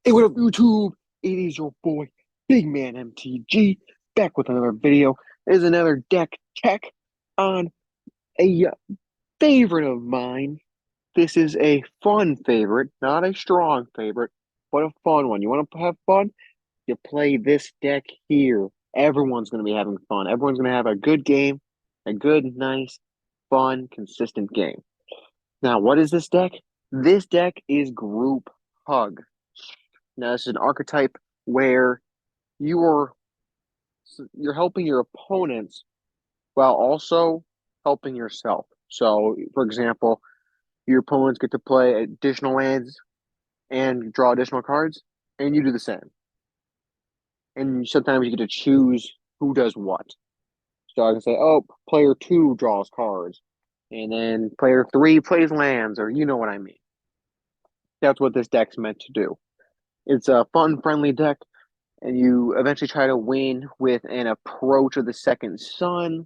Hey, what up, YouTube? It is your boy, Big Man MTG, back with another video. There's another deck check on a favorite of mine. This is a fun favorite, not a strong favorite, but a fun one. You want to have fun? You play this deck here. Everyone's going to be having fun. Everyone's going to have a good game, a good, nice, fun, consistent game. Now, what is this deck? This deck is Group Hug. Now, this is an archetype where you're you're helping your opponents while also helping yourself. So, for example, your opponents get to play additional lands and draw additional cards, and you do the same. And sometimes you get to choose who does what. So I can say, oh, player two draws cards, and then player three plays lands, or you know what I mean. That's what this deck's meant to do. It's a fun, friendly deck, and you eventually try to win with an approach of the second sun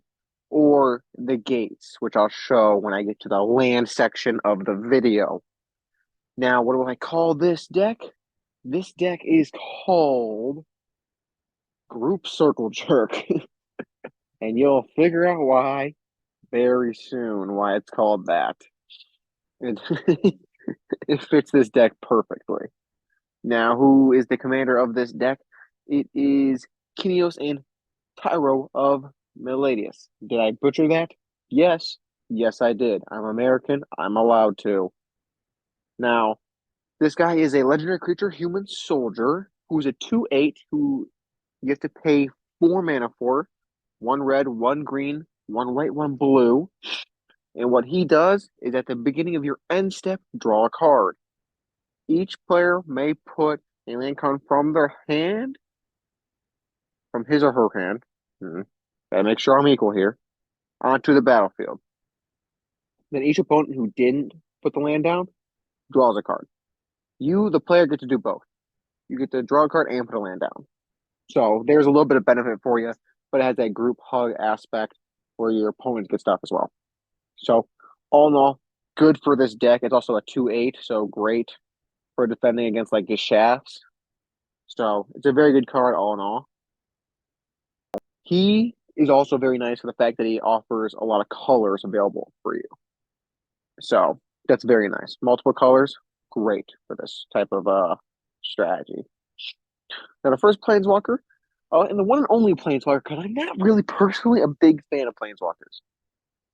or the gates, which I'll show when I get to the land section of the video. Now, what do I call this deck? This deck is called Group Circle Jerk, and you'll figure out why very soon, why it's called that. It, it fits this deck perfectly. Now, who is the commander of this deck? It is Kineos and Tyro of Meladius. Did I butcher that? Yes. Yes, I did. I'm American. I'm allowed to. Now, this guy is a legendary creature, human soldier, who's a 2/8 who you have to pay 4 mana for. One red, one green, one white, one blue. And what he does is at the beginning of your end step, draw a card. Each player may put a land card from their hand, from his or her hand. Gotta make sure I'm equal here. Onto the battlefield. Then each opponent who didn't put the land down draws a card. You, the player, get to do both. You get to draw a card and put a land down. So there's a little bit of benefit for you, but it has that group hug aspect where your opponents get stuff as well. So all in all, good for this deck. It's also a 2/8, so great for defending against like Geshafts. So it's a very good card all in all. He is also very nice for the fact that he offers a lot of colors available for you. So that's very nice. Multiple colors, great for this type of strategy. Now the first Planeswalker, and the one and only Planeswalker, because I'm not really personally a big fan of Planeswalkers.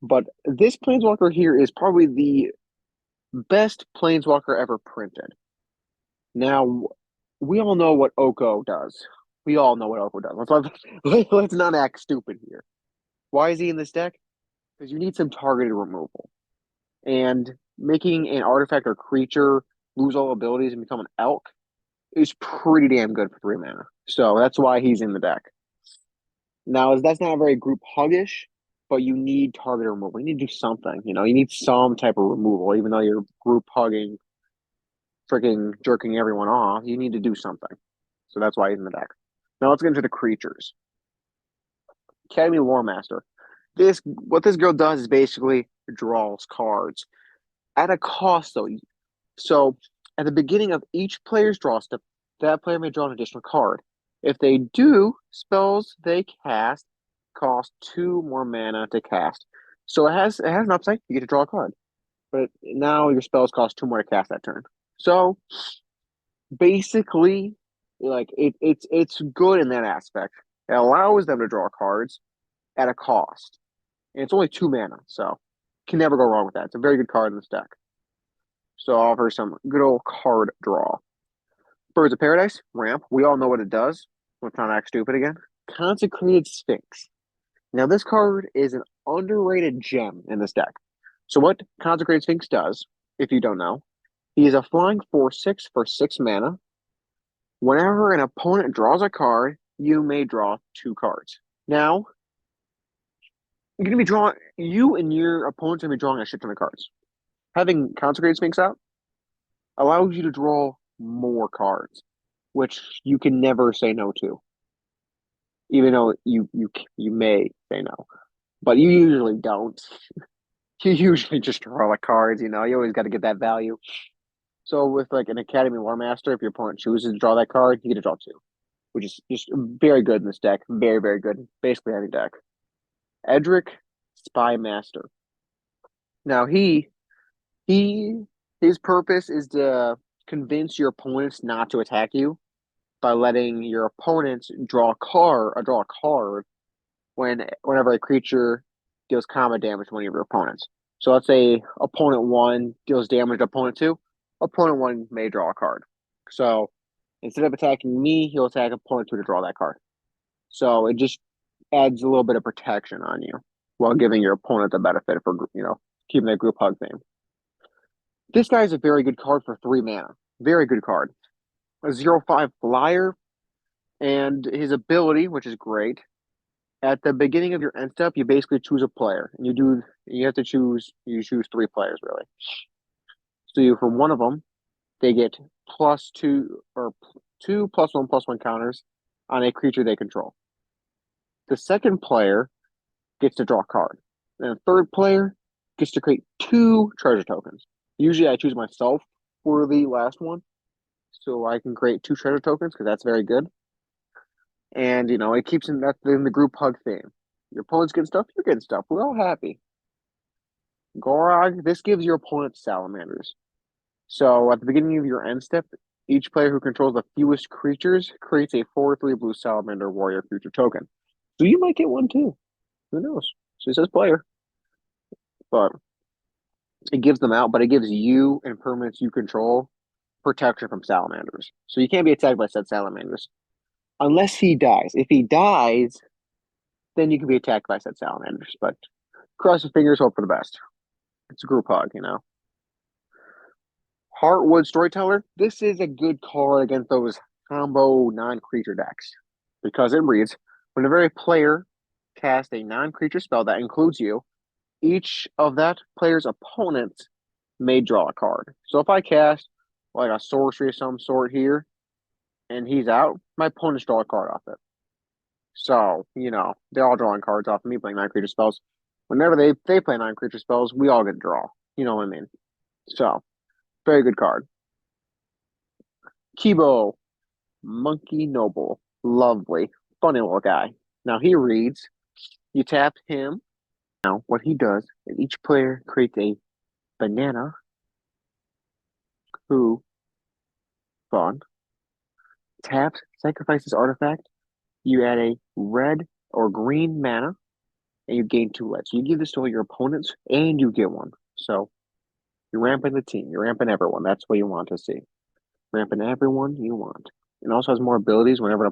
But this Planeswalker here is probably the best Planeswalker ever printed. Now, we all know what Oko does. We all know what Oko does. Let's not act stupid here. Why is he in this deck? Because you need some targeted removal. And making an artifact or creature lose all abilities and become an elk is pretty damn good for 3 mana. So that's why he's in the deck. Now, that's not very group huggish, but you need target removal. You need to do something. You need some type of removal, even though you're group hugging, freaking jerking everyone off. You need to do something. So that's why he's in the deck. Now let's get into the creatures. Academy Loremaster. What this girl does is basically draws cards at a cost, though. So at the beginning of each player's draw step, that player may draw an additional card. If they do, spells they cast cost 2 more mana to cast. So it has an upside. You get to draw a card, but now your spells cost 2 more to cast that turn. So basically, like it's good in that aspect. It allows them to draw cards at a cost, and it's only 2 mana, so can never go wrong with that. It's a very good card in this deck. So I'll offer some good old card draw. Birds of Paradise, ramp. We all know what it does. Let's not act stupid again. Consecrated Sphinx. Now, this card is an underrated gem in this deck. So what Consecrated Sphinx does, if you don't know, he is a flying 4/6 for 6 mana. Whenever an opponent draws a card, you may draw 2 cards. Now, you're going to be drawing, you and your opponent's going to be drawing a shit ton of cards. Having Consecrated Sphinx out allows you to draw more cards, which you can never say no to. Even though you may say no, but you usually don't. You usually just draw the cards. You always got to get that value. So with like an Academy War Master, if your opponent chooses to draw that card, you get to draw two, which is just very good in this deck. Very, very good. Basically any deck. Edric Spy Master. Now he his purpose is to convince your opponents not to attack you by letting your opponents draw a card whenever a creature deals combat damage to one of your opponents. So let's say opponent one deals damage to opponent two, opponent one may draw a card. So instead of attacking me, he'll attack opponent two to draw that card. So it just adds a little bit of protection on you while giving your opponent the benefit for keeping that group hug thing. This guy is a very good card for 3 mana. Very good card. A 0/5 flyer, and his ability, which is great. At the beginning of your end step, you basically choose a player, and you choose 3 players really. So for one of them, they get +2 or 2+1/+1 counters on a creature they control. The second player gets to draw a card. And the third player gets to create 2 treasure tokens. Usually I choose myself for the last one, so I can create 2 treasure tokens because that's very good. And it keeps in the group hug theme. Your opponent's getting stuff, you're getting stuff. We're all happy. Gorog, this gives your opponent salamanders. So at the beginning of your end step, each player who controls the fewest creatures creates a 4/3 blue salamander warrior creature token. So you might get one too. Who knows? So it says player. But it gives them out, but it gives you and permanents you control protection from salamanders. So you can't be attacked by said salamanders. Unless he dies. If he dies, then you can be attacked by said salamanders. But cross your fingers, hope for the best. It's a group hug. Heartwood Storyteller. This is a good card against those combo non-creature decks because it reads, whenever a player casts a non-creature spell that includes you, each of that player's opponents may draw a card. So if I cast like a sorcery of some sort here and he's out, my opponents draw a card off it. So, they're all drawing cards off of me playing non-creature spells. Whenever they play non-creature spells, we all get to draw. You know what I mean? So, very good card. Kibo, Monkey Noble. Lovely. Funny little guy. Now he reads, you tap him. Now what he does is each player creates a banana who fun. Taps, sacrifices artifact. You add a red or green mana and you gain 2 life. So you give this to all your opponents and you get one. So you're ramping the team. You're ramping everyone. That's what you want to see. Ramping everyone you want. It also has more abilities whenever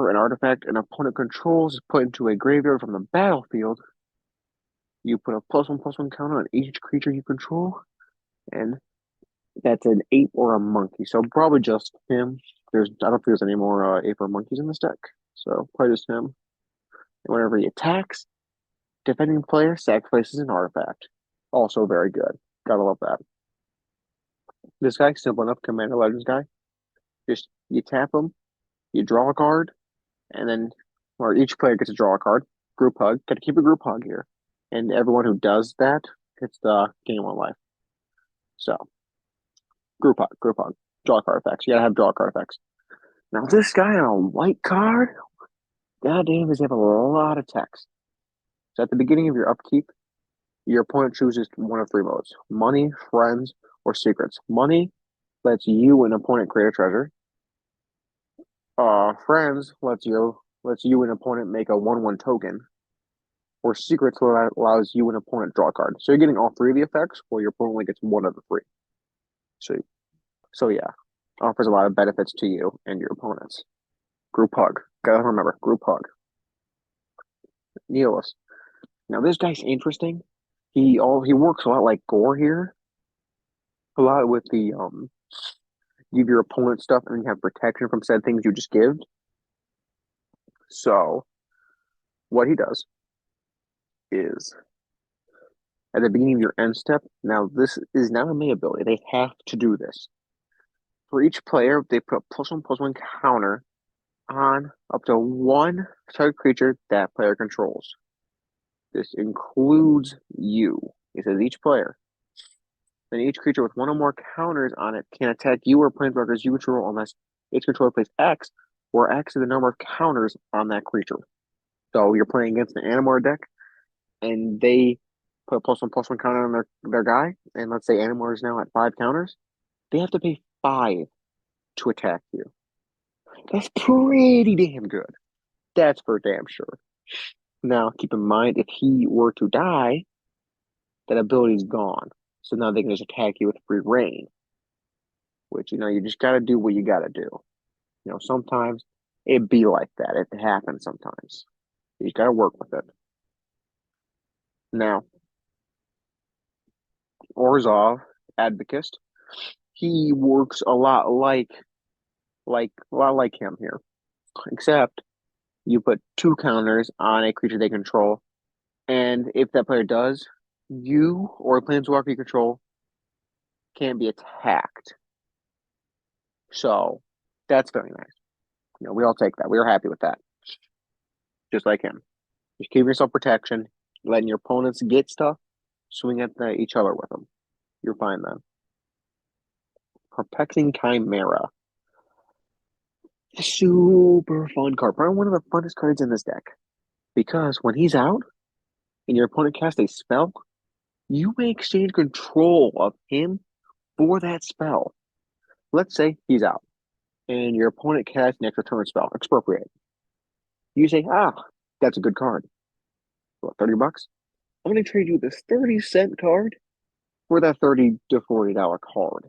an artifact an opponent controls is put into a graveyard from the battlefield, you put a +1/+1 counter on each creature you control, and that's an ape or a monkey. So probably just him. I don't think there's any more ape or monkeys in this deck. So probably just him. And whenever he attacks, defending player sacrifices an artifact. Also very good. Gotta love that. This guy, simple enough, Commander Legends guy. Just you tap him, you draw a card, and then or each player gets to draw a card. Group hug. Gotta keep a group hug here. And everyone who does that gets the gain 1 life. So group hug. Draw card effects. You gotta have draw card effects. Now this guy on a white card, goddamn, does he have a lot of text. So at the beginning of your upkeep, your opponent chooses one of 3 modes: money, friends, or secrets. Money lets you and opponent create a treasure. Friends lets you and opponent make a 1/1 token. Or secrets allows you and opponent draw a card. So you're getting all 3 of the effects, while your opponent only gets 1 of the 3. So yeah, offers a lot of benefits to you and your opponents. Group hug. Gotta remember, group hug. Nihilus. Now this guy's interesting. He works a lot like Gore here. A lot with the give your opponent stuff and you have protection from said things you just give. So what he does is at the beginning of your end step, now this is not a May ability. They have to do this. For each player, they put a +1/+1 counter on up to 1 target creature that player controls. This includes you. It says each player. Then each creature with one or more counters on it can attack you or planeswalkers you control unless its controller plays X, where X is the number of counters on that creature. So you're playing against an Animorph deck, and they put a +1/+1 counter on their guy, and let's say Animorph is now at 5 counters, they have to pay 5 to attack you. That's pretty damn good. That's for damn sure. Now, keep in mind, if he were to die, that ability's gone. So now they can just attack you with free reign, which, you just got to do what you got to do. Sometimes it be like that. It happens sometimes. You got to work with it. Now, Orzhov, Advocist, he works a lot like him here, except you put 2 counters on a creature they control, and if that player does, you or a planeswalker you control can't be attacked. So that's very nice. We all take that. We are happy with that. Just like him. Just give yourself protection, letting your opponents get stuff, swing at each other with them. You're fine then. Perplexing Chimera. Super fun card. Probably one of the funnest cards in this deck. Because when he's out and your opponent casts a spell, you may exchange control of him for that spell. Let's say he's out and your opponent casts an extra turn spell, Expropriate. You say, that's a good card. What, $30? I'm going to trade you this 30-cent card for that $30 to $40 card.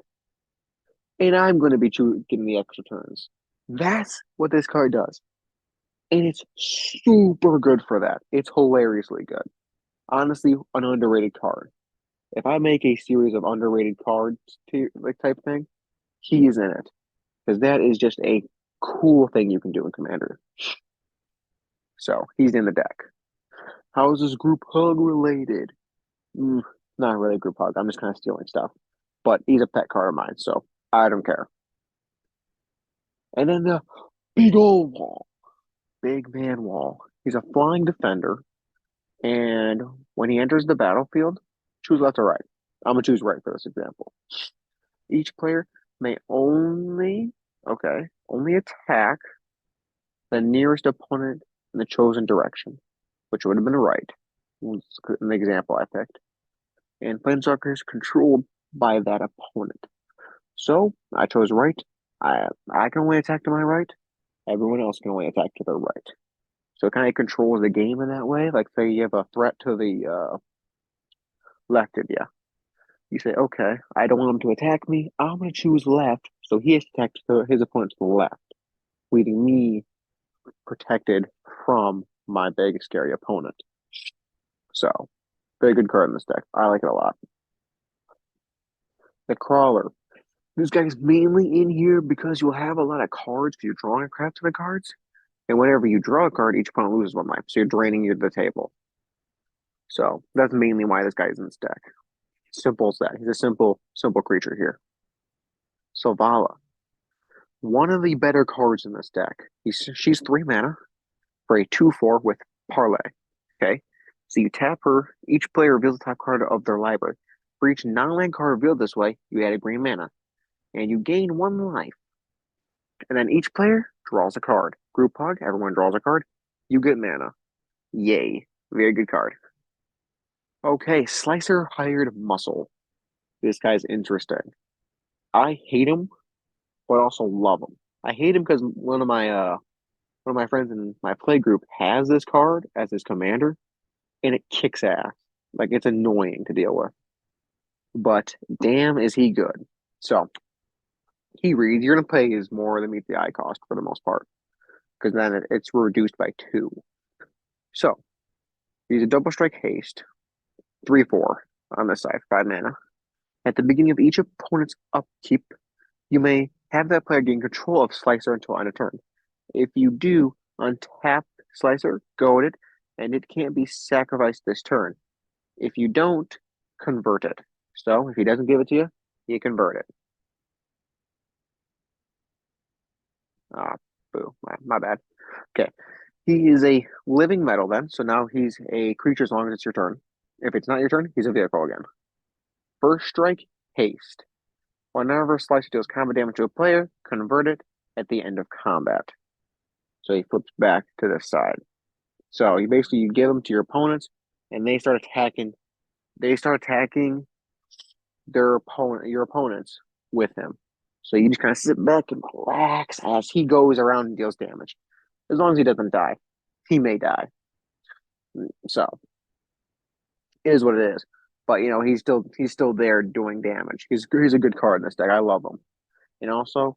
And I'm going to be getting the extra turns. That's what this card does. And it's super good for that. It's hilariously good. Honestly, an underrated card. If I make a series of underrated cards type thing, he's in it. Because that is just a cool thing you can do in Commander. So he's in the deck. How is this group hug related? Not really a group hug. I'm just kind of stealing stuff. But he's a pet card of mine, so I don't care. And then the big old wall. Big man wall. He's a flying defender. And when he enters the battlefield, choose left or right. I'm going to choose right for this example. Each player may only attack the nearest opponent in the chosen direction, which would have been right. An example I picked. And planeswalkers controlled by that opponent. So I chose right. I can only attack to my right. Everyone else can only attack to their right. So it kind of controls the game in that way. Like, say you have a threat to the left of you. You say, okay, I don't want him to attack me. I'm going to choose left. So he has to attack his opponent to the left, leaving me protected from my big, scary opponent. So, very good card in this deck. I like it a lot. The Crawler. This guy's mainly in here because you'll have a lot of cards because you're drawing a crap ton of cards. And whenever you draw a card, each opponent loses 1 life. So you're draining the table. So that's mainly why this guy's in this deck. Simple as that. He's a simple creature here. Selvala. One of the better cards in this deck. She's 3 mana for a 2/4 with Parlay. Okay? So you tap her, each player reveals the top card of their library. For each non-land card revealed this way, you add a green mana. And you gain 1 life. And then each player draws a card. Group hug, everyone draws a card. You get mana. Yay. Very good card. Okay, Slicer Hired Muscle. This guy's interesting. I hate him, but also love him. I hate him because one of my friends in my play group has this card as his commander, and it kicks ass. Like, it's annoying to deal with. But damn, is he good. So he reads, you're gonna pay is more than meets the eye cost for the most part. Because then it's reduced by 2. So he's a double strike haste, 3/4 on this side, 5 mana. At the beginning of each opponent's upkeep, you may have that player gain control of Slicer until end of turn. If you do, untap Slicer, goad it, and it can't be sacrificed this turn. If you don't, convert it. So if he doesn't give it to you, you convert it. Boo. My bad. Okay. He is a living metal then, so now he's a creature as long as it's your turn. If it's not your turn, he's a vehicle again. First strike, haste. Whenever Slicer deals combat damage to a player, convert it at the end of combat. So he flips back to this side. So you give them to your opponents, and they start attacking. They start attacking your opponents with him. So you just kind of sit back and relax as he goes around and deals damage. As long as he doesn't die, he may die. So it is what it is. But he's still there doing damage. He's a good card in this deck. I love him. And also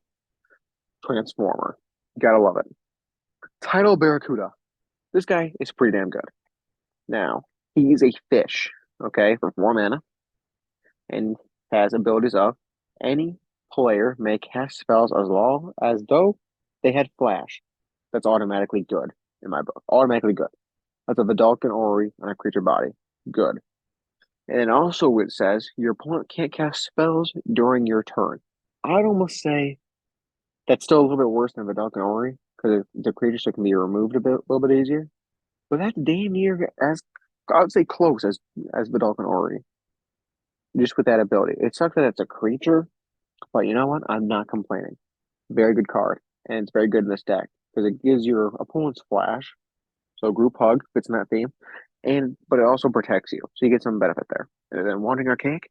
Transformer. Gotta love it. Tidal Barracuda. This guy is pretty damn good. Now, he's a fish, okay, for 4 mana, and has abilities of any player may cast spells as long as though they had flash. That's automatically good in my book. Automatically good. That's a Vidalcan Ori on a creature body. Good. And then also it says your opponent can't cast spells during your turn. I'd almost say that's still a little bit worse than Vidalcan Ori because the creature so can be removed a little bit easier. But that's damn near as I would say close as Vidalcan Ori. Just with that ability. It sucks that it's a creature, but you know what? I'm not complaining. Very good card. And it's very good in this deck because it gives your opponents flash. So group hug fits in that theme. But it also protects you. So you get some benefit there. And then Wandering Archaic,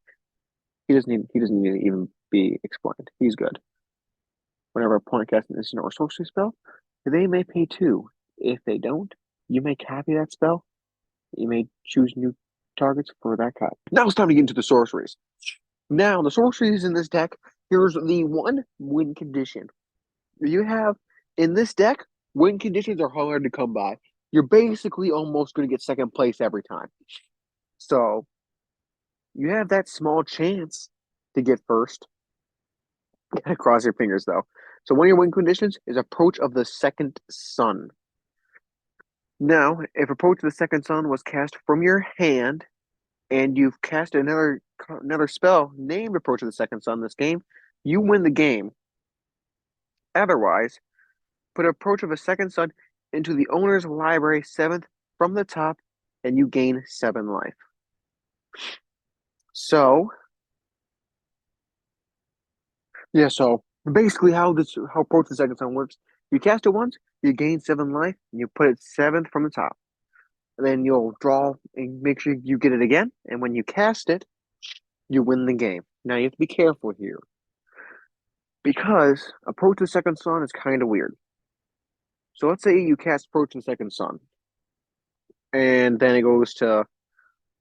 he doesn't need to even be explained. He's good. Whenever a opponent casts an instant or sorcery spell, they may pay 2. If they don't, you may copy that spell. You may choose new targets for that copy. Now it's time to get into the sorceries. Now, the sorceries in this deck, here's the one win condition. You have, in this deck, win conditions are hard to come by. You're basically almost going to get second place every time. So, you have that small chance to get first. Cross your fingers, though. So, one of your win conditions is Approach of the Second Sun. Now, if Approach of the Second Sun was cast from your hand, and you've cast another spell named Approach of the Second Sun this game, you win the game. Otherwise, put Approach of a Second Sun into the owner's library 7th from the top, and you gain 7 life. So, yeah, so basically how Approach of the Second Sun works, you cast it once, you gain 7 life, and you put it 7th from the top. And then you'll draw and make sure you get it again, and when you cast it, you win the game. Now you have to be careful here. Because Approach the Second Sun is kind of weird. So let's say you cast Approach the Second Sun, and then it goes to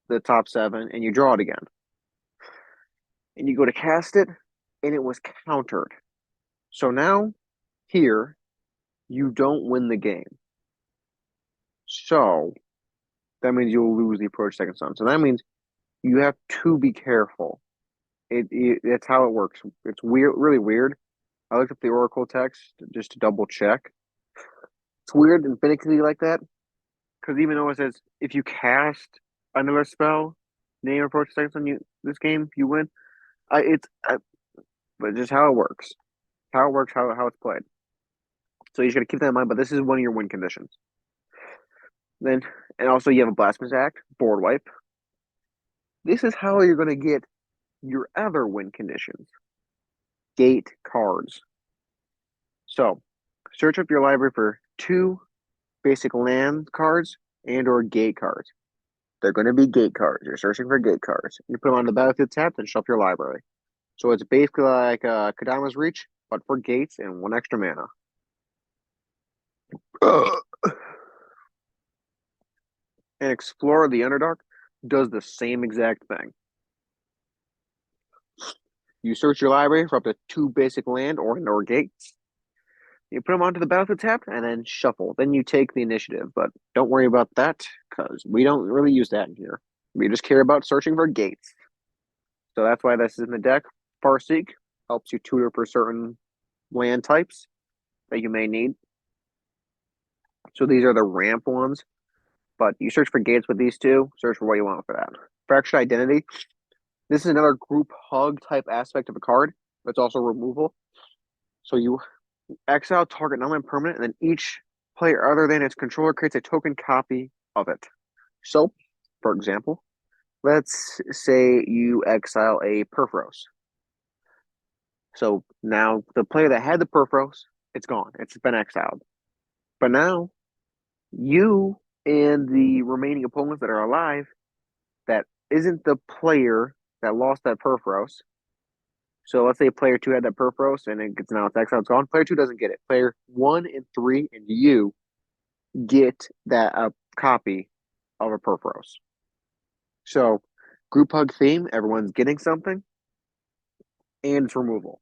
the top 7, and you draw it again. And you go to cast it, and it was countered. So now, here, you don't win the game. So, that means you'll lose the Approach Second Sun. So that means you have to be careful. That's how it works. It's weird, really weird. I looked up the Oracle text just to double check. It's weird and finicky like that, because even though it says if you cast another spell, name Approach Second Sun, this game you win. But just how it works, how it's played. So you just got to keep that in mind. But this is one of your win conditions. Then and also you have a Blasphemous Act, board wipe. This is how you're going to get your other win conditions. Gate cards. So search up your library for 2 basic land cards and or gate cards. They're going to be gate cards. You're searching for gate cards. You put them on the battlefield tab and show up your library. So it's basically like Kodama's Reach, but for gates and 1 extra mana. And Explorer the Underdark does the same exact thing. You search your library for up to 2 basic land or gates. You put them onto the battlefield tab and then shuffle. Then you take the initiative, but don't worry about that because we don't really use that in here. We just care about searching for gates. So that's why this is in the deck. Farseek helps you tutor for certain land types that you may need. So these are the ramp ones. But you search for gates with these 2, search for what you want for that. Fractured Identity. This is another group hug type aspect of a card. It's also removal. So you exile target non-land permanent, and then each player other than its controller creates a token copy of it. So, for example, let's say you exile a Purphoros. So now the player that had the Purphoros, it's gone. It's been exiled. But now you and the remaining opponents that are alive, that isn't the player that lost that Purphoros. So let's say player two had that Purphoros and it gets now it's exiled, it's gone. Player two doesn't get it. Player one and three and you get that copy of a Purphoros. So group hug theme, everyone's getting something, and it's removal.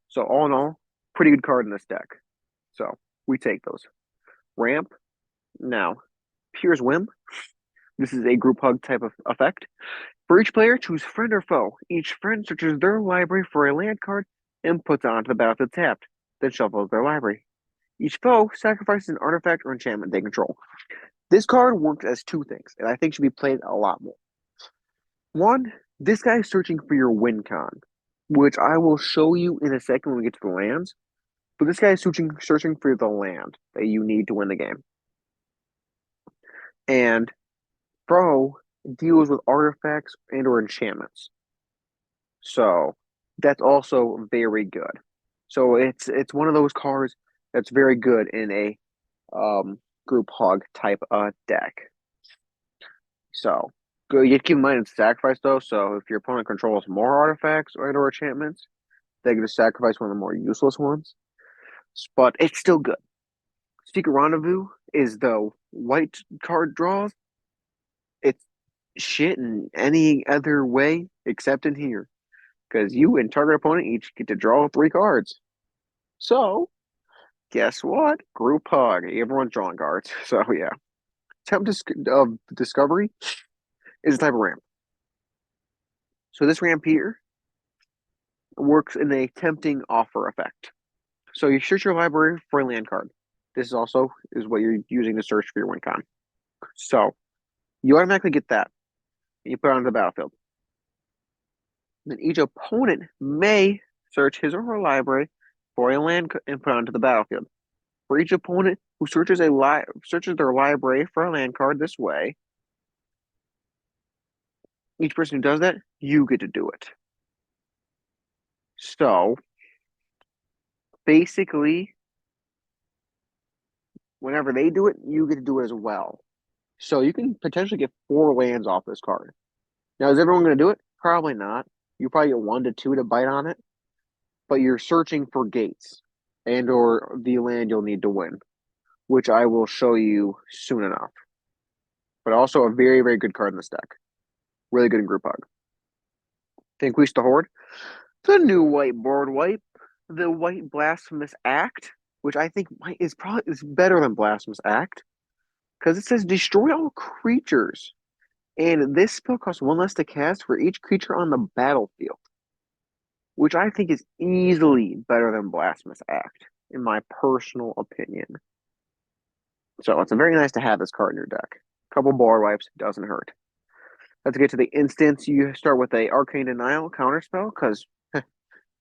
So all in all, pretty good card in this deck. So we take those. Ramp. Now, Pure Whim. This is a group hug type of effect. For each player, choose friend or foe. Each friend searches their library for a land card and puts it onto the battlefield tapped, then shuffles their library. Each foe sacrifices an artifact or enchantment they control. This card works as two things, and I think should be played a lot more. One, this guy is searching for your win con, which I will show you in a second when we get to the lands. But this guy is searching for the land that you need to win the game. And Pro deals with artifacts and or enchantments. So that's also very good. So it's one of those cards that's very good in a group hog type deck. So good. You have to keep in mind it's sacrifice though. So if your opponent controls more artifacts or enchantments, they can just sacrifice one of the more useless ones. But it's still good. Secret Rendezvous is the white card draws. It's shit in any other way except in here. Because you and target opponent each get to draw 3 cards. So, guess what? Group hug. Everyone's drawing cards. So, yeah. Attempt of discovery is a type of ramp. So, this ramp here works in a tempting offer effect. So, you search your library for a land card. This also is what you're using to search for your win con. So, you automatically get that. And you put it on the battlefield. Then each opponent may search his or her library for a land and put onto the battlefield. For each opponent who searches their library for a land card this way, each person who does that, you get to do it. So basically, whenever they do it, you get to do it as well. So you can potentially get 4 lands off this card. Now, is everyone going to do it? Probably not. You probably get 1 to 2 to bite on it, but you're searching for gates and or the land you'll need to win, which I will show you soon enough. But also a very, very good card in this deck. Really good in group hug. Vanquish the Horde. The new white board wipe. The white blasphemous act, which I think is better than blasphemous act. Because it says destroy all creatures. And this spell costs 1 less to cast for each creature on the battlefield. Which I think is easily better than blasphemous act, in my personal opinion. So it's very nice to have this card in your deck. Couple board wipes, doesn't hurt. Let's get to the instance. You start with a Arcane Denial counterspell, because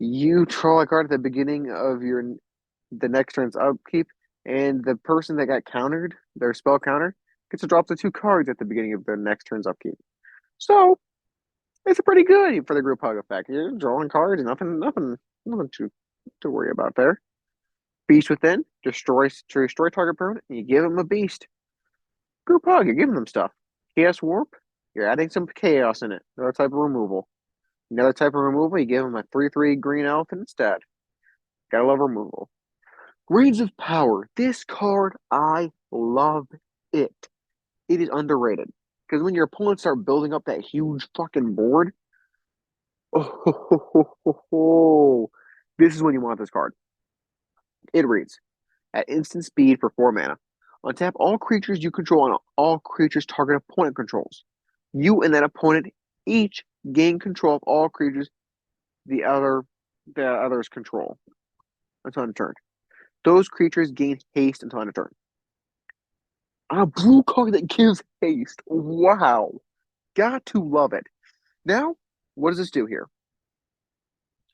you draw a card at the beginning of the next turn's upkeep, and the person that got countered, their spell counter, gets to drop the 2 cards at the beginning of their next turn's upkeep. So it's pretty good for the group hug effect. You're drawing cards, nothing to worry about there. Beast Within, destroy target permanent, and you give them a beast. Group hug, you're giving them stuff. Chaos Warp, you're adding some chaos in it. Another type of removal. Another type of removal, you give them a 3/3 green elephant instead. Gotta love removal. Reigns of Power. This card, I love it. It is underrated. Because when your opponents start building up that huge fucking board, oh, this is when you want this card. It reads, at instant speed for 4 mana. Untap all creatures you control and all creatures target opponent controls. You and that opponent each gain control of all creatures the others control until end of turn. Those creatures gain haste until end of turn. On a blue card that gives haste. Wow. Got to love it. Now, what does this do here?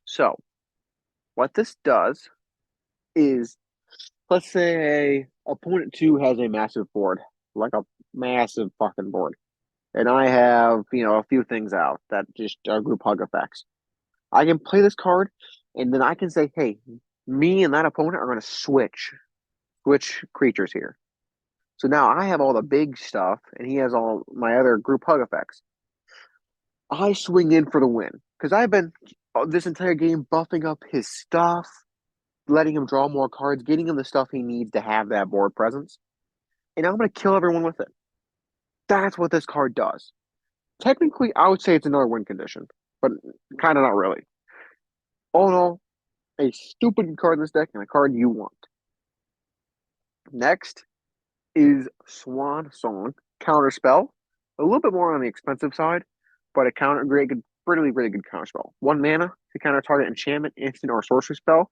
So, what this does is, let's say opponent 2 has a massive board, like a massive fucking board. And I have, a few things out that just are group hug effects. I can play this card And then I can say, hey, me and that opponent are going to switch creatures here. So now I have all the big stuff, and he has all my other group hug effects. I swing in for the win because I've been this entire game buffing up his stuff, letting him draw more cards, getting him the stuff he needs to have that board presence, and I'm going to kill everyone with it. That's what this card does. Technically, I would say it's another win condition, but kind of not really. All in all, a stupid card in this deck and a card you want. Next is Swan Song Counterspell. A little bit more on the expensive side, but a great, good, really good counterspell. 1 mana to counter target enchantment, instant, or sorcery spell.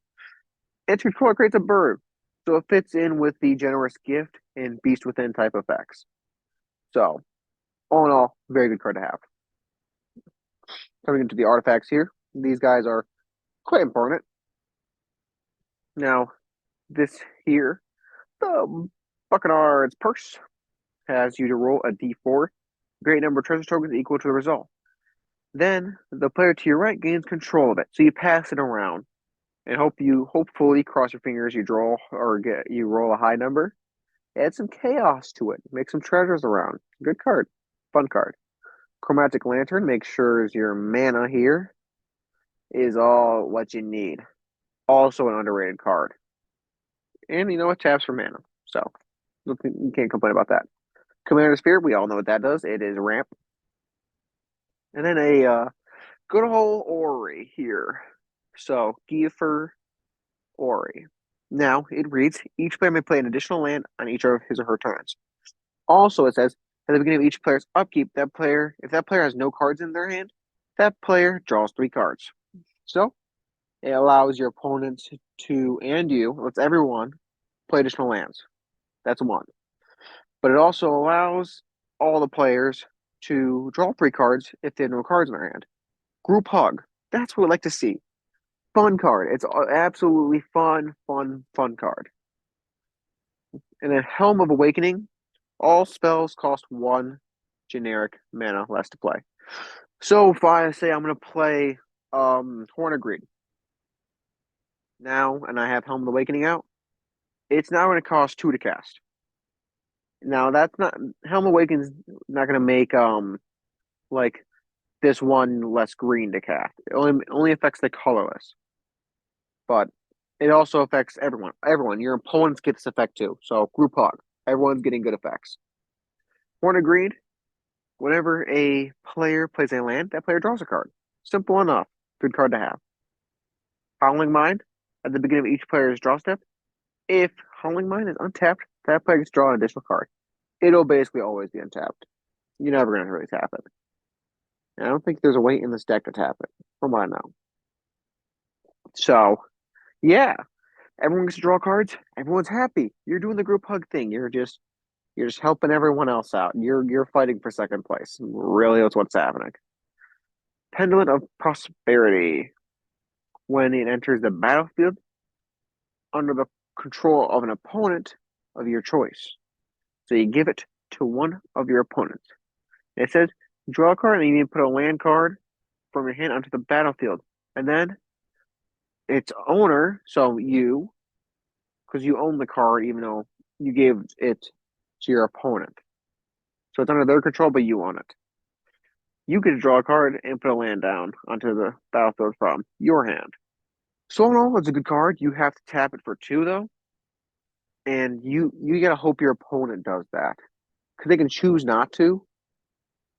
Its controller creates a bird, so it fits in with the generous gift and beast within type effects. So, all in all, very good card to have. Coming into the artifacts here, these guys are quite important. Now, this here, the Buckenard's Purse, has you to roll a d4, great number of treasure tokens equal to the result. Then the player to your right gains control of it, so you pass it around, and hopefully cross your fingers, you draw or you roll a high number. Add some chaos to it, make some treasures around. Good card, fun card. Chromatic Lantern, make sure your mana here is all what you need. Also an underrated card. And you know it taps for mana, so you can't complain about that. Commander Spirit, we all know what that does. It is ramp. And then a good old Ori here. So Gifer Ori. Now it reads each player may play an additional land on each of his or her turns. Also, it says at the beginning of each player's upkeep, if that player has no cards in their hand, that player draws 3 cards. So it allows your opponents to and you, lets everyone play additional lands. That's 1. But it also allows all the players to draw 3 cards if they have no cards in their hand. Group Hug. That's what I like to see. Fun card. It's absolutely fun card. And then Helm of Awakening. All spells cost 1 generic mana less to play. So if I say I'm going to play Horn of Greed now, and I have Helm of Awakening out, it's now going to cost 2 to cast. Now that's not Helm Awakening's not going to make like this one less green to cast. It only affects the colorless, but it also affects everyone. Everyone, your opponents get this effect too. So Group Hug, everyone's getting good effects. Horn of Greed, whenever a player plays a land, that player draws a card. Simple enough. Good card to have. Howling Mind, at the beginning of each player's draw step, if Howling Mind is untapped, that player gets to draw an additional card. It'll basically always be untapped. You're never going to really tap it. And I don't think there's a way in this deck to tap it, from what I know. So, yeah, everyone gets to draw cards. Everyone's happy. You're doing the group hug thing. You're just helping everyone else out. You're fighting for second place. Really, that's what's happening. Pendulum of Prosperity. When it enters the battlefield under the control of an opponent of your choice. So you give it to one of your opponents. It says draw a card and you need to put a land card from your hand onto the battlefield. And then its owner, so you, because you own the card even though you gave it to your opponent. So it's under their control, but you own it. You get to draw a card and put a land down onto the battlefield from your hand. So in all, it's a good card. You have to tap it for 2 though. And you gotta hope your opponent does that. Because they can choose not to.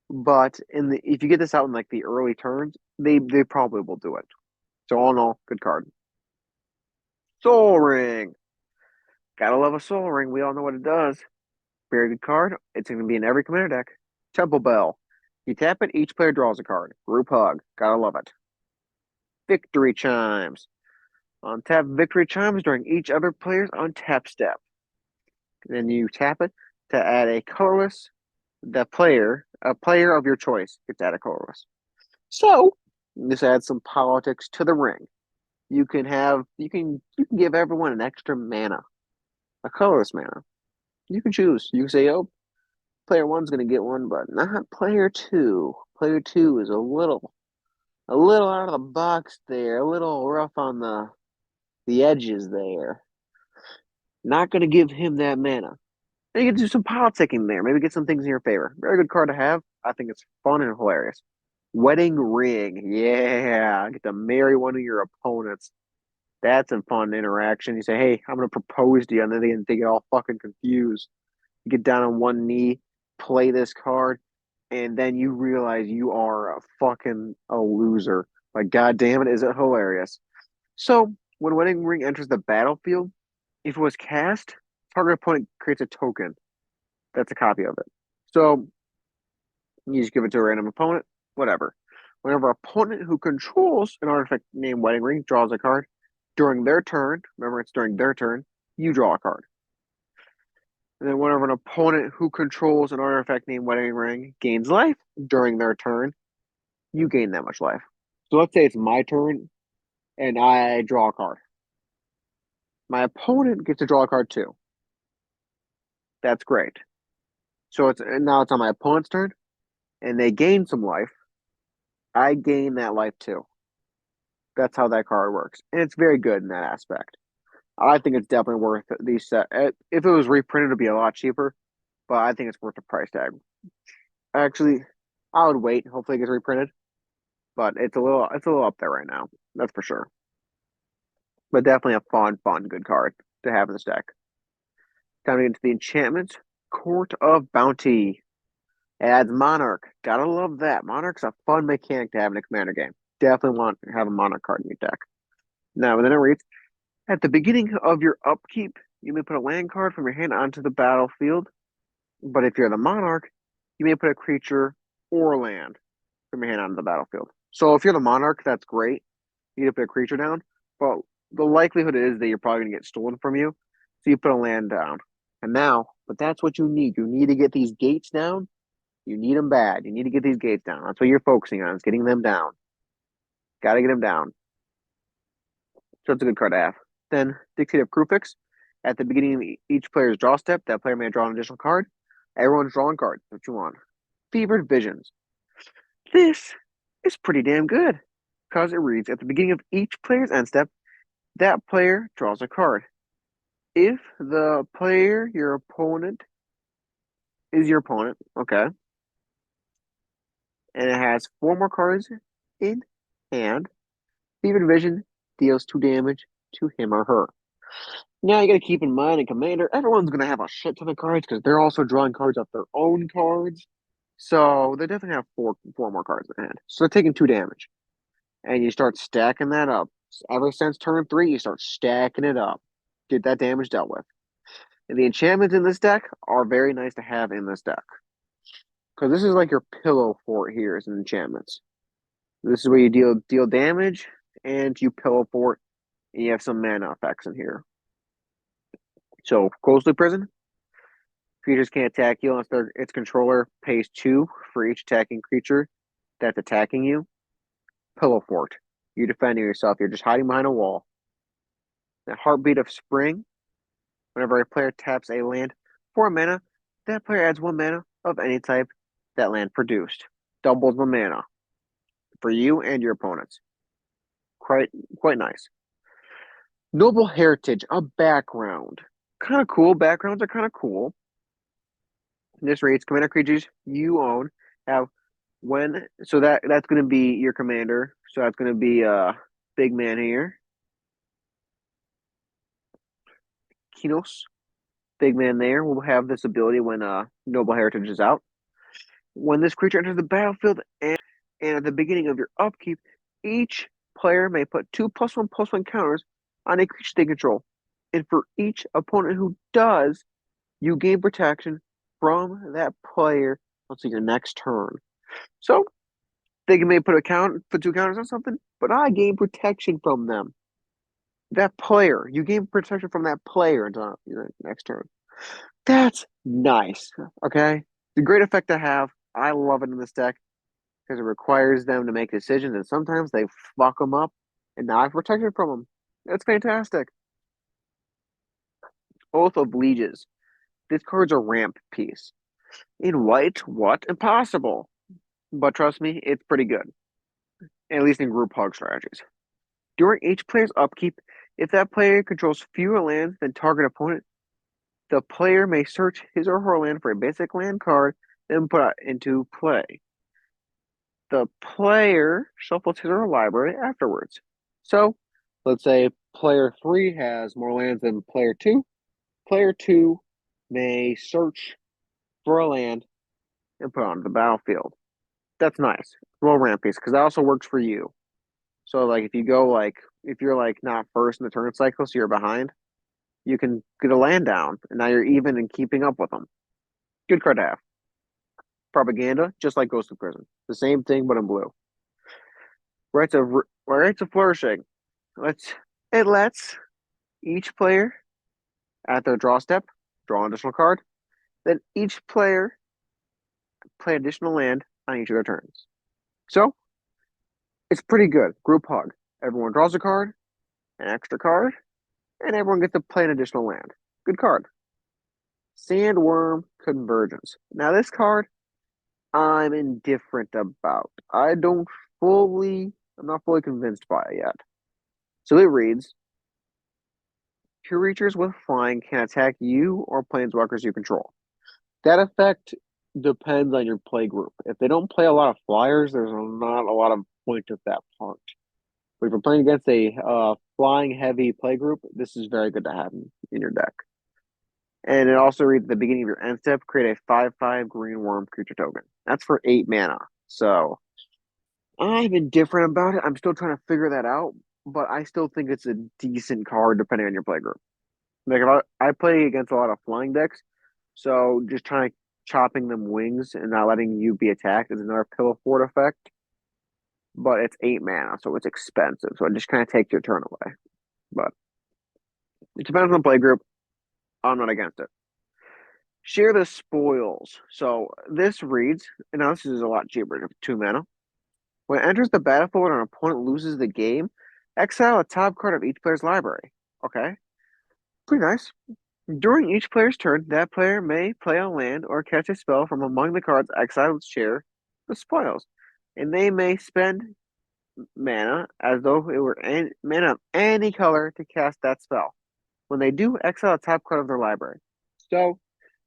But if you get this out in like the early turns, they probably will do it. So all in all, good card. Soul Ring. Gotta love a Soul Ring. We all know what it does. Very good card. It's gonna be in every commander deck. Temple Bell. You tap it, each player draws a card. Group Hug. Gotta love it. Victory Chimes. Untap Victory Chimes during each other player's untap step. Then you tap it to add a colorless. A player of your choice gets added colorless. So this adds some politics to the ring. You can give everyone an extra mana, a colorless mana. You can choose. You can say, oh, player 1's going to get one, but not player 2. Player 2 is a little A little out of the box there, a little rough on the edges there. Not going to give him that mana. And you can do some politicking there. Maybe get some things in your favor. Very good card to have. I think it's fun and hilarious. Wedding Ring. Yeah. Get to marry one of your opponents. That's a fun interaction. You say, hey, I'm going to propose to you. And then they get all fucking confused. You get down on one knee, play this card, and then you realize you are a loser. Like, god damn it, is it hilarious? So, when Wedding Ring enters the battlefield, if it was cast, target opponent creates a token that's a copy of it. So you just give it to a random opponent, whatever. Whenever an opponent who controls an artifact named Wedding Ring draws a card during their turn, remember it's during their turn, you draw a card. And then whenever an opponent who controls an artifact named Wedding Ring gains life during their turn, you gain that much life. So let's say it's my turn and I draw a card. My opponent gets to draw a card too. That's great. So now it's on my opponent's turn and they gain some life. I gain that life too. That's how that card works. And it's very good in that aspect. I think it's definitely worth these set. If it was reprinted, it'd be a lot cheaper, but I think it's worth the price tag. Actually, I would wait. Hopefully, it gets reprinted, but it's a little up there right now. That's for sure. But definitely a fun, good card to have in this deck. Time to get into the enchantments. Court of Bounty adds Monarch. Gotta love that. Monarch's a fun mechanic to have in a commander game. Definitely want to have a Monarch card in your deck. Now, then it reads, at the beginning of your upkeep, you may put a land card from your hand onto the battlefield. But if you're the Monarch, you may put a creature or land from your hand onto the battlefield. So if you're the Monarch, that's great. You need to put a creature down. But the likelihood is that you're probably going to get stolen from you. So you put a land down. But that's what you need. You need to get these gates down. You need them bad. You need to get these gates down. That's what you're focusing on, is getting them down. Got to get them down. So it's a good card to have. Then Dictative Kruphix. At the beginning of each player's draw step, that player may draw an additional card. Everyone's drawing cards. What you want. Fevered Visions. This is pretty damn good because it reads at the beginning of each player's end step, that player draws a card. If the player, your opponent, is your opponent, okay, and it has four more cards in hand, Fevered Vision deals 2 damage to him or her. Now you got to keep in mind in Commander, everyone's going to have a shit ton of cards because they're also drawing cards off their own cards. So they definitely have four more cards in hand. So they're taking 2 damage. And you start stacking that up. Ever since turn 3, you start stacking it up. Get that damage dealt with. And the enchantments in this deck are very nice to have in this deck. Because this is like your pillow fort here is enchantments. This is where you deal damage and you pillow fort and you have some mana effects in here. So Ghostly Prison. Creatures can't attack you unless its controller pays 2 for each attacking creature that's attacking you. Pillow Fort. You're defending yourself. You're just hiding behind a wall. The Heartbeat of Spring. Whenever a player taps a land for a mana, that player adds 1 mana of any type that land produced. Doubles the mana for you and your opponents. Quite nice. Noble Heritage, a background. Kind of cool. Backgrounds are kind of cool. This reads commander creatures you own have that's going to be your commander. So that's going to be big man here. Kinos, big man there, will have this ability when Noble Heritage is out. When this creature enters the battlefield and at the beginning of your upkeep, each player may put 2+1/+1 counters on a creature they control. And for each opponent who does, you gain protection from that player until your next turn. So they may put 2 counters on something, but I gain protection from them. That player, you gain protection from that player until your next turn. That's nice. Okay. It's a great effect to have. I love it in this deck because it requires them to make decisions, and sometimes they fuck them up, and now I've protected from them. That's fantastic. Oath of Lieges. This card's a ramp piece. In white, what? Impossible. But trust me, it's pretty good. at least in group hug strategies. During each player's upkeep, if that player controls fewer lands than target opponent, the player may search his or her land for a basic land card, then put it into play. The player shuffles his or her library afterwards. So, let's say player 3 has more lands than player 2. Player 2 may search for a land and put it onto the battlefield. That's nice. Roll ramp piece, because that also works for you. So, like, if you go, like, if you're, like, not first in the turn cycle, so you're behind, you can get a land down, and now you're even in keeping up with them. Good card to have. Propaganda, just like Ghost of Prison. The same thing, but in blue. Rights of Flourishing. It lets each player at their draw step draw an additional card. Then each player play additional land on each of their turns. So it's pretty good. Group hug. Everyone draws a card, an extra card, and everyone gets to play an additional land. Good card. Sandworm Convergence. Now this card I'm indifferent about. I'm not fully convinced by it yet. So it reads, creatures with flying can attack you or planeswalkers you control. That effect depends on your play group. If they don't play a lot of flyers, there's not a lot of point of that part. But if you're playing against a flying heavy play group, this is very good to have in your deck. And it also reads at the beginning of your end step, create a 5/5 green worm creature token. That's for 8 mana. So I'm indifferent about it. I'm still trying to figure that out, but I still think it's a decent card depending on your play group. Like if I play against a lot of flying decks, so just trying to chopping them wings and not letting you be attacked is another Pillow Fort effect. But it's 8 mana, so it's expensive. So it just kind of takes your turn away. But it depends on the play group. I'm not against it. Share the spoils. So this reads, and now this is a lot cheaper, 2 mana. When it enters the battlefield and an opponent loses the game, exile a top card of each player's library. Okay. Pretty nice. During each player's turn, that player may play a land or cast a spell from among the cards exiled with share the spoils. And they may spend mana as though it were mana of any color to cast that spell. When they do, exile a top card of their library. So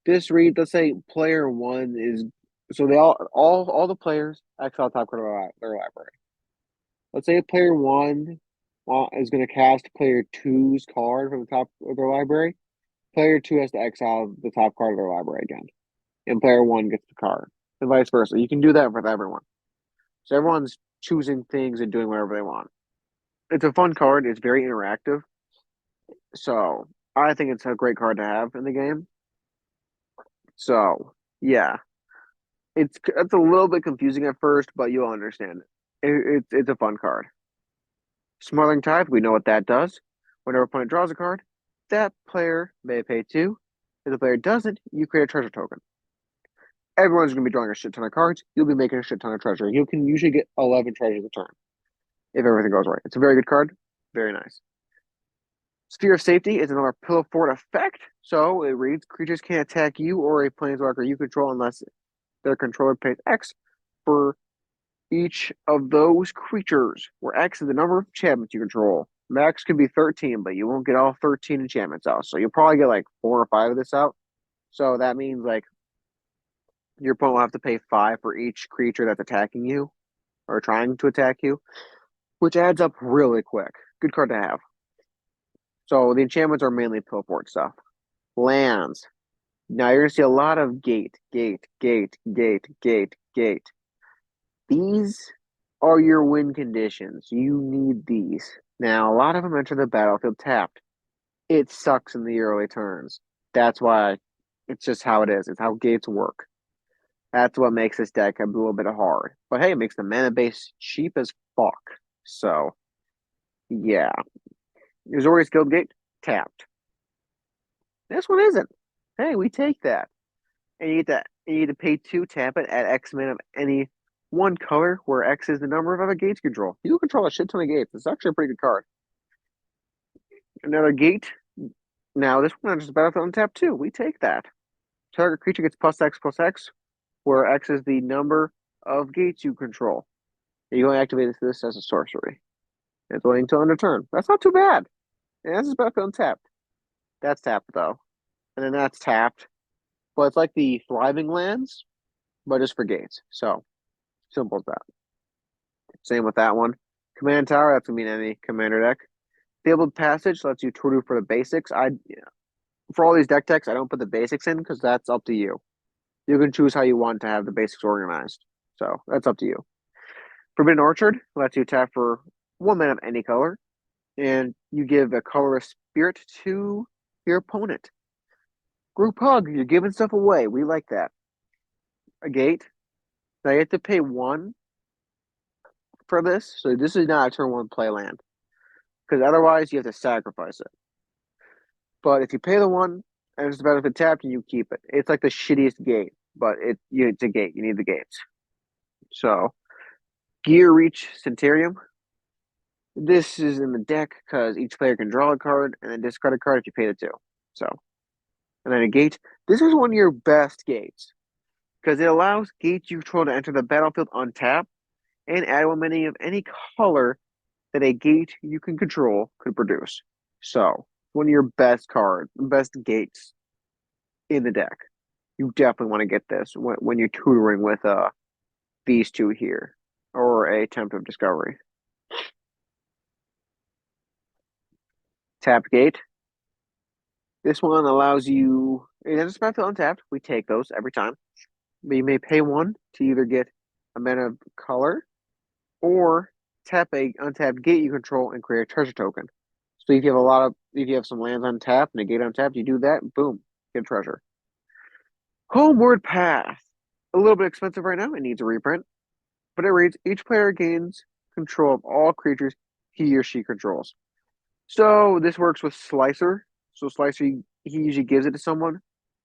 this reads, let's say player 1 is so they all the players exile top card of their library. Let's say player 1 is going to cast player two's card from the top of their library. Player 2 has to exile the top card of their library again, and player 1 gets the card, and vice versa. You can do that with everyone. So everyone's choosing things and doing whatever they want. It's a fun card. It's very interactive. So I think it's a great card to have in the game. So yeah, it's a little bit confusing at first, but you'll understand. It's a fun card. Smothering Tithe, we know what that does. Whenever opponent draws a card, that player may pay 2. If the player doesn't, you create a treasure token. Everyone's going to be drawing a shit ton of cards. You'll be making a shit ton of treasure. You can usually get 11 treasures a turn if everything goes right. It's a very good card. Very nice. Sphere of Safety is another Pillow Fort effect. So it reads, creatures can't attack you or a planeswalker you control unless their controller pays X for each of those creatures, where X is the number of enchantments you control. Max could be 13, but you won't get all 13 enchantments out. So you'll probably get like 4 or 5 of this out. So that means like your opponent will have to pay 5 for each creature that's attacking you or trying to attack you, which adds up really quick. Good card to have. So the enchantments are mainly Pillow Fort stuff. Lands. Now you're going to see a lot of gate, gate, gate, gate, gate, gate. These are your win conditions. You need these. Now, a lot of them enter the battlefield tapped. It sucks in the early turns. That's why it's just how it is. It's how gates work. That's what makes this deck a little bit hard. But hey, it makes the mana base cheap as fuck. So, yeah. Azorius Guildgate, tapped. This one isn't. Hey, we take that. And you get to pay 2, tap it at X mana of any one color, where X is the number of other gates you control. You control a shit ton of gates. It's actually a pretty good card. Another gate. Now this one enters the battlefield on tap 2. We take that. Target creature gets +X+X, where X is the number of gates you control. You only activate this as a sorcery. It's waiting until end of turn. That's not too bad. And that's just battlefield untapped. That's tapped though. And then that's tapped. But it's like the thriving lands, but just for gates. So simple as that. Same with that one. Command tower, that's gonna be in any commander deck. Fabled Passage lets you tutor for the basics. For all these deck techs, I don't put the basics in because that's up to you. You can choose how you want to have the basics organized. So that's up to you. Forbidden Orchard lets you tap for 1 mana of any color, and you give a colorless spirit to your opponent. Group Hug, you're giving stuff away. We like that. A gate. Now you have to pay 1 for this, so this is not a turn 1 play land. Because otherwise you have to sacrifice it. But if you pay the 1 and it's the benefit tapped, you keep it. It's like the shittiest gate, but it's a gate. You need the gates. So Gear Reach Centurium. This is in the deck because each player can draw a card and then discard a card if you pay the 2. So, and then a gate. This is one of your best gates because it allows gates you control to enter the battlefield untapped and add 1 mana of any color that a gate you can control could produce. So, one of your best gates in the deck. You definitely want to get this when you're tutoring with these two here or a Attempt of Discovery. Tap gate. This one allows you, it has a spell untapped. We take those every time. But you may pay 1 to either get a mana of color or tap a untapped gate you control and create a treasure token. So if you have some lands untapped and a gate untapped, you do that, boom, get a treasure. Homeward Path. A little bit expensive right now. It needs a reprint. But it reads, each player gains control of all creatures he or she controls. So this works with Slicer. So Slicer, he usually gives it to someone,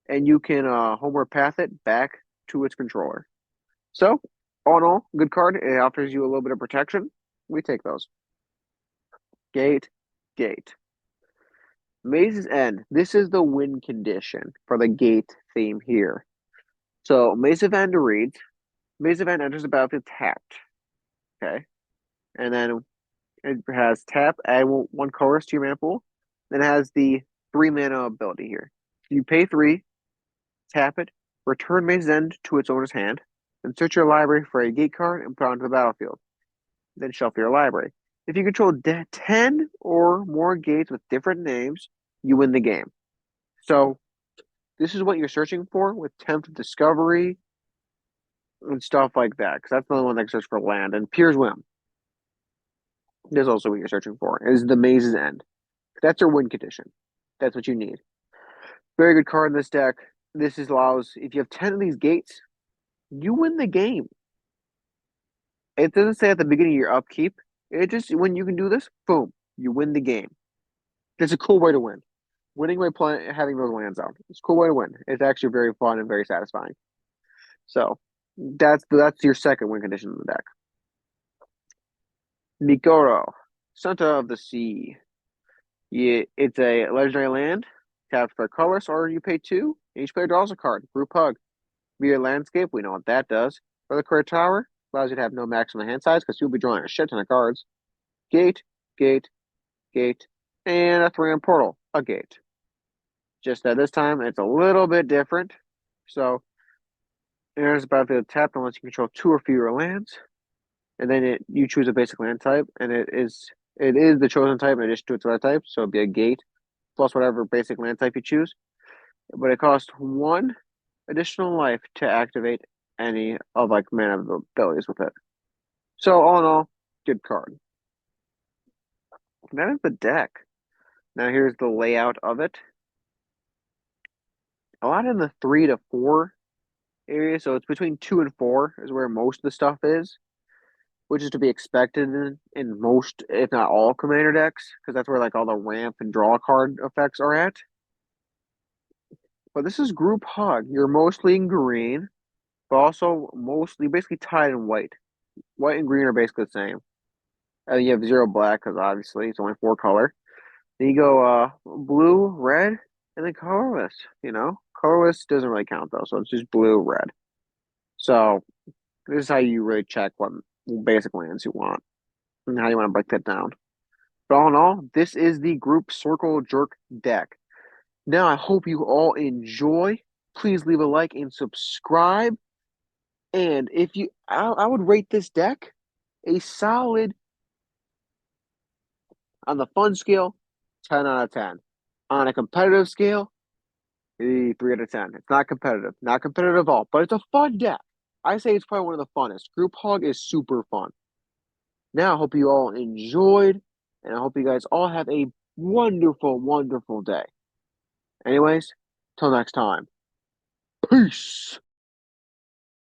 and you can homeward path it back to its controller. So, all in all, good card. It offers you a little bit of protection. We take those. Gate, gate. Maze's End. This is the win condition for the gate theme here. So Maze of End reads, Maze of End enters the battlefield tapped. Okay. And then it has tap, add 1 colorless to your mana pool. Then it has the 3 mana ability here. You pay 3, tap it, return Maze's End to its owner's hand, then search your library for a gate card and put it onto the battlefield. Then shuffle your library. If you control 10 or more gates with different names, you win the game. So this is what you're searching for with Attempt of Discovery and stuff like that, because that's the only one that searches for land. And Pier's Whim is also what you're searching for, is the Maze's End. That's your win condition. That's what you need. Very good card in this deck. This allows, if you have 10 of these gates, you win the game. It doesn't say at the beginning of your upkeep. It just, when you can do this, boom, you win the game. It's a cool way to win. Winning by having those lands out. It's a cool way to win. It's actually very fun and very satisfying. So that's your second win condition in the deck. Mikoro, Center of the Sea. It's a legendary land. Tap for colors, or you pay 2. Each player draws a card. Group Hug. Via Landscape, we know what that does. For the card tower, allows you to have no maximum hand size because you'll be drawing a shit ton of cards. Gate, gate, gate, and a 3 on portal, a gate. Just that this time it's a little bit different. So there's about the tap unless you control 2 or fewer lands, and then you choose a basic land type, and it is the chosen type in addition to its other type. So it'd be a gate plus whatever basic land type you choose. But it costs 1 additional life to activate any of mana abilities with it. So all in all, good card. That is the deck. Now here's the layout of it. A lot in the 3 to 4 area, so it's between 2 and 4 is where most of the stuff is, which is to be expected in most, if not all, commander decks, because that's where all the ramp and draw card effects are at. But this is Group Hug. You're mostly in green, but also mostly basically tied in white. White and green are basically the same. You have 0 black because obviously it's only 4 color. Then you go blue, red, and then colorless. Colorless doesn't really count though, so it's just blue, red. So this is how you really check what basic lands you want, and how you want to break that down. But all in all, this is the group Circle Jerk deck. Now, I hope you all enjoy. Please leave a like and subscribe. And if you, I would rate this deck a solid on the fun scale, 10 out of 10. On a competitive scale, 3 out of 10. It's not competitive at all, but it's a fun deck. I say it's probably one of the funnest. Group Hog is super fun. Now, I hope you all enjoyed, and I hope you guys all have a wonderful, wonderful day. Anyways, till next time. Peace.